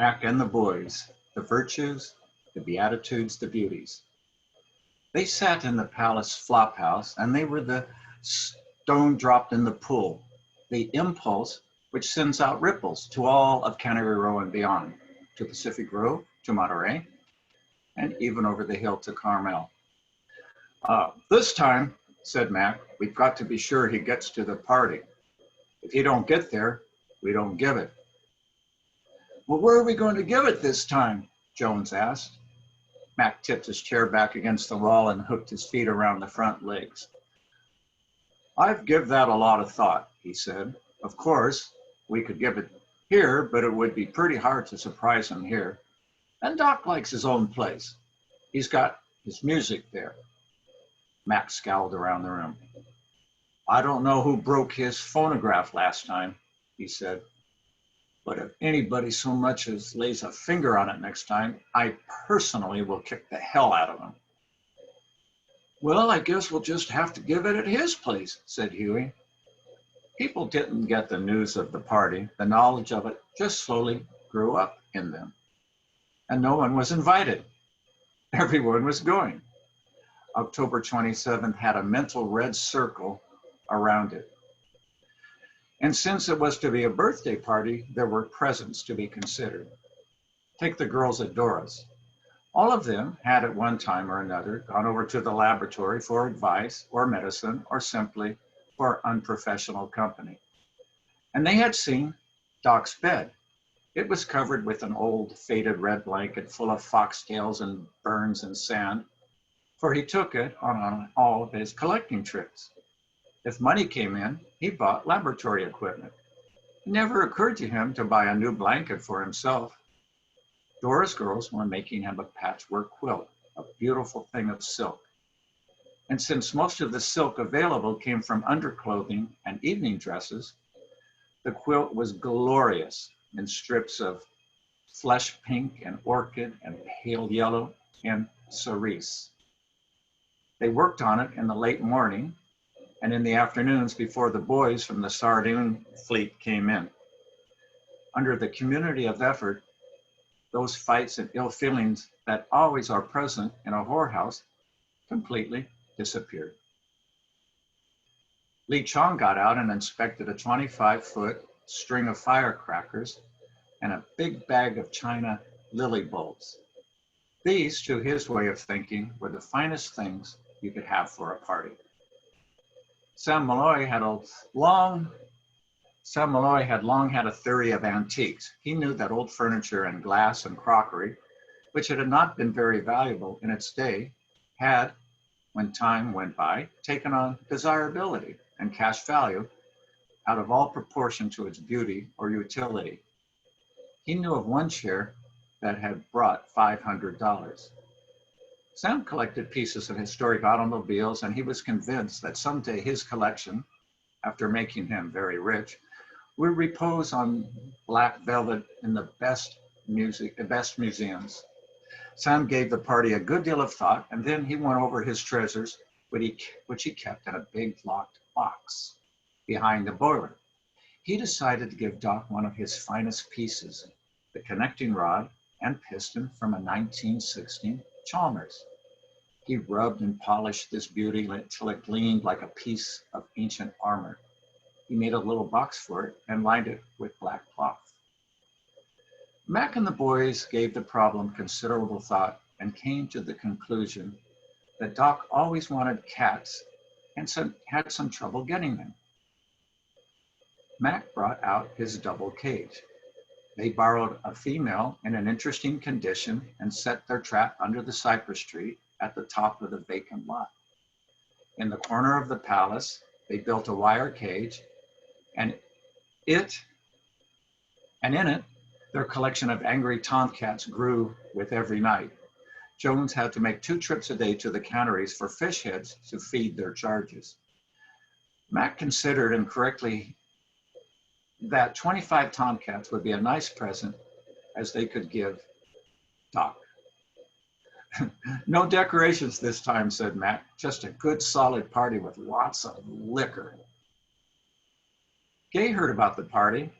Mac and the boys, the virtues, the beatitudes, the beauties. They sat in the palace flop house, and they were the stone dropped in the pool, the impulse which sends out ripples to all of Cannery Row and beyond, to Pacific Grove, to Monterey, and even over the hill to Carmel. This time, said Mac, we've got to be sure he gets to the party. If he don't get there, we don't give it. Well, where are we going to give it this time? Jones asked. Mac tipped his chair back against the wall and hooked his feet around the front legs. I've given that a lot of thought, he said. Of course, we could give it here, but it would be pretty hard to surprise him here. And Doc likes his own place. He's got his music there. Mac scowled around the room. I don't know who broke his phonograph last time, he said. But if anybody so much as lays a finger on it next time, I personally will kick the hell out of him. Well, I guess we'll just have to give it at his place, said Huey. People didn't get the news of the party. The knowledge of it just slowly grew up in them. And no one was invited. Everyone was going. October 27th had a mental red circle around it. And since it was to be a birthday party, there were presents to be considered. Take the girls at Dora's. All of them had at one time or another gone over to the laboratory for advice or medicine or simply for unprofessional company. And they had seen Doc's bed. It was covered with an old faded red blanket full of foxtails and burns and sand, for he took it on all of his collecting trips. If money came in, he bought laboratory equipment. It never occurred to him to buy a new blanket for himself. Dora's girls were making him a patchwork quilt, a beautiful thing of silk. And since most of the silk available came from underclothing and evening dresses, the quilt was glorious in strips of flesh pink and orchid and pale yellow and cerise. They worked on it in the late morning and in the afternoons before the boys from the sardine fleet came in. Under the community of effort, those fights and ill feelings that always are present in a whorehouse completely disappeared. Lee Chong got out and inspected a 25-foot string of firecrackers and a big bag of China lily bulbs. These, to his way of thinking, were the finest things you could have for a party. Sam Malloy had long had a theory of antiques. He knew that old furniture and glass and crockery, which had not been very valuable in its day, had, when time went by, taken on desirability and cash value out of all proportion to its beauty or utility. He knew of one chair that had brought $500. Sam collected pieces of historic automobiles, and he was convinced that someday his collection, after making him very rich, would repose on black velvet in the best museums. Sam gave the party a good deal of thought, and then he went over his treasures, which he kept in a big locked box behind the boiler. He decided to give Doc one of his finest pieces, the connecting rod and piston from a 1916 Chalmers. He rubbed and polished this beauty until it gleamed like a piece of ancient armor. He made a little box for it and lined it with black cloth. Mac and the boys gave the problem considerable thought and came to the conclusion that Doc always wanted cats and had some trouble getting them. Mac brought out his double cage. They borrowed a female in an interesting condition and set their trap under the cypress tree at the top of the vacant lot. In the corner of the palace, they built a wire cage, and in it, their collection of angry tomcats grew with every night. Jones had to make 2 trips a day to the canneries for fish heads to feed their charges. Mac considered, and correctly, that 25 tomcats would be a nice present as they could give Doc. No decorations this time, said Mac. Just a good solid party with lots of liquor. Gay heard about the party.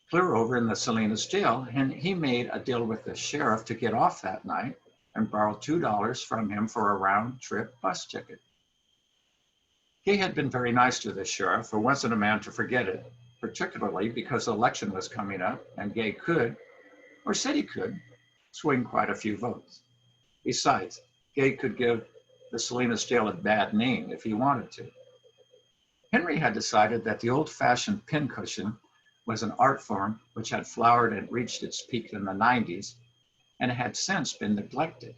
clear over in the Salinas jail, and he made a deal with the sheriff to get off that night and borrow $2 from him for a round-trip bus ticket. He had been very nice to the sheriff, who wasn't a man to forget it, particularly because the election was coming up and Gay could, or said he could, swing quite a few votes. Besides, Gay could give the Salinas jail a bad name if he wanted to. Henry had decided that the old-fashioned pincushion was an art form which had flowered and reached its peak in the 90s and had since been neglected.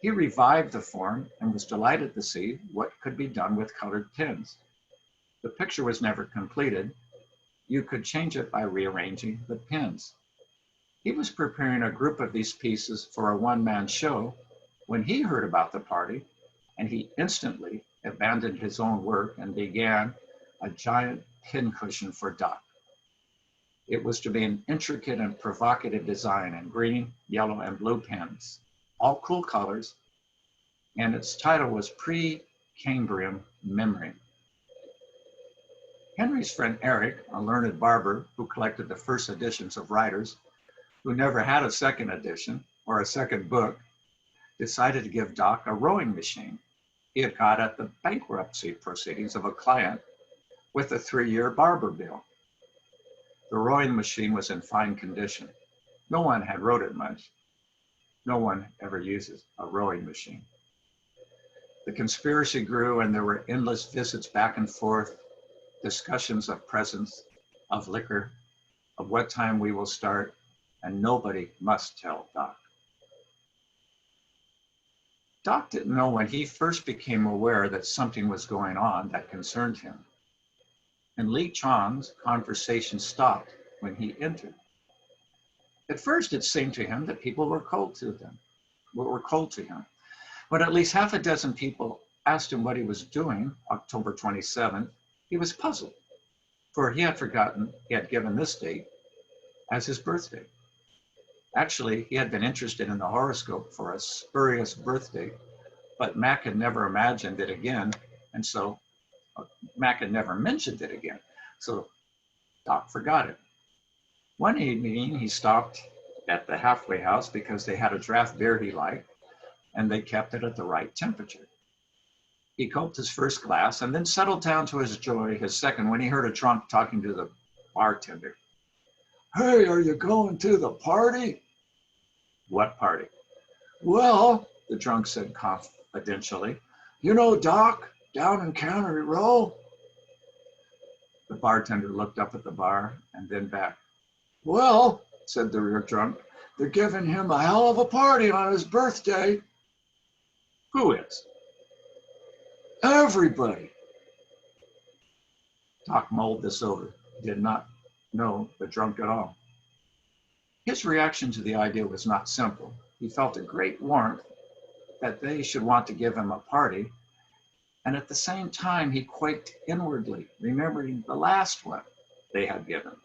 He revived the form and was delighted to see what could be done with colored pins. The picture was never completed. You could change it by rearranging the pins. He was preparing a group of these pieces for a one-man show when he heard about the party, and he instantly abandoned his own work and began a giant pincushion for Doc. It was to be an intricate and provocative design in green, yellow, and blue pens, all cool colors, and its title was Pre-Cambrian Memory. Henry's friend Eric, a learned barber who collected the first editions of writers who never had a second edition or a second book, decided to give Doc a rowing machine he had got at the bankruptcy proceedings of a client with a 3-year barber bill. The rowing machine was in fine condition. No one had rowed it much. No one ever uses a rowing machine. The conspiracy grew, and there were endless visits back and forth, discussions of presents, of liquor, of what time we will start, and nobody must tell Doc. Doc didn't know when he first became aware that something was going on that concerned him. And Lee Chong's conversation stopped when he entered. At first, it seemed to him that people were cold to him. When at least half a dozen people asked him what he was doing October 27th, he was puzzled, for he had forgotten he had given this date as his birthday. Actually, he had been interested in the horoscope for a spurious birthday, but Mac had never imagined it again, and so Mac had never mentioned it again, so Doc forgot it. One evening, he stopped at the halfway house because they had a draft beer he liked, and they kept it at the right temperature. He gulped his first glass and then settled down to enjoy his second when he heard a drunk talking to the bartender. "Hey, are you going to the party?" "What party?" "Well," the drunk said confidentially, "you know Doc down in Cannery Row?" The bartender looked up at the bar and then back. "Well," said the real drunk, "they're giving him a hell of a party on his birthday." "Who is?" "Everybody." Doc mulled this over, did not know the drunk at all. His reaction to the idea was not simple. He felt a great warmth that they should want to give him a party, and at the same time he quaked inwardly, remembering the last one they had given.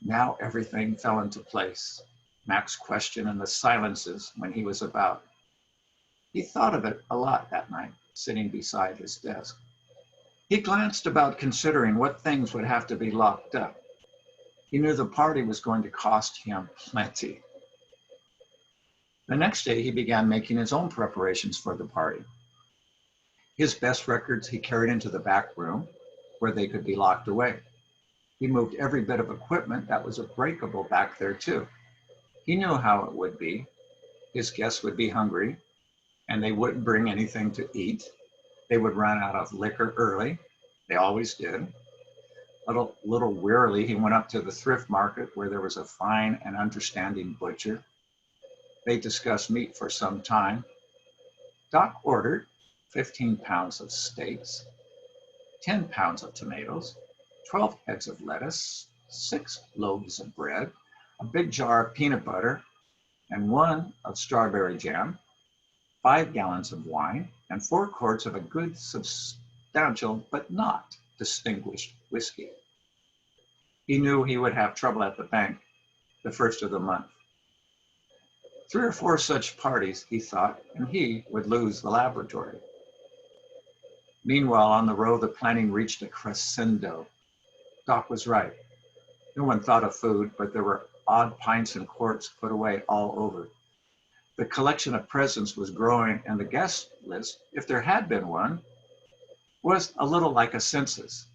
Now everything fell into place. Mac's question and the silences when he was about. He thought of it a lot that night, sitting beside his desk. He glanced about, considering what things would have to be locked up. He knew the party was going to cost him plenty. The next day, he began making his own preparations for the party. His best records he carried into the back room, where they could be locked away. He moved every bit of equipment that was breakable back there, too. He knew how it would be. His guests would be hungry, and they wouldn't bring anything to eat. They would run out of liquor early. They always did. A little wearily, he went up to the thrift market where there was a fine and understanding butcher. They discussed meat for some time. Doc ordered 15 pounds of steaks, 10 pounds of tomatoes, 12 heads of lettuce, 6 loaves of bread, a big jar of peanut butter, and 1 of strawberry jam, 5 gallons of wine, and 4 quarts of a good, substantial, but not distinguished whiskey. He knew he would have trouble at the bank the first of the month. 3 or 4 such parties, he thought, and he would lose the laboratory. Meanwhile, on the road, the planning reached a crescendo. Doc was right. No one thought of food, but there were odd pints and quarts put away all over. The collection of presents was growing, and the guest list, if there had been one, was a little like a census.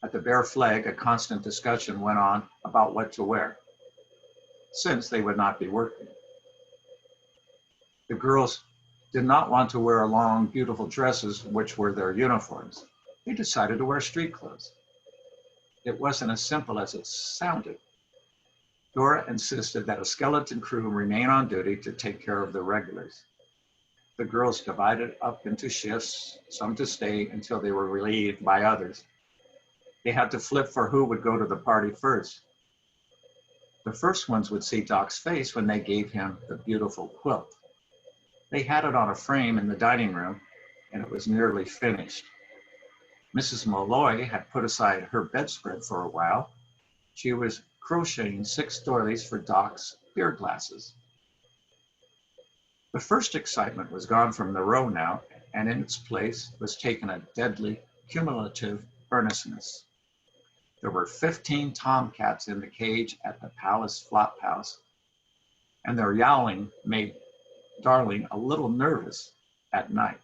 At the Bear Flag, a constant discussion went on about what to wear, since they would not be working. The girls did not want to wear long, beautiful dresses, which were their uniforms. They decided to wear street clothes. It wasn't as simple as it sounded. Dora insisted that a skeleton crew remain on duty to take care of the regulars. The girls divided up into shifts, some to stay until they were relieved by others. They had to flip for who would go to the party first. The first ones would see Doc's face when they gave him the beautiful quilt. They had it on a frame in the dining room, and it was nearly finished. Mrs. Malloy had put aside her bedspread for a while. She was crocheting 6 doilies for Doc's beer glasses. The first excitement was gone from the row now, and in its place was taken a deadly, cumulative earnestness. There were 15 tomcats in the cage at the palace flop house, and their yowling made Darling a little nervous at night.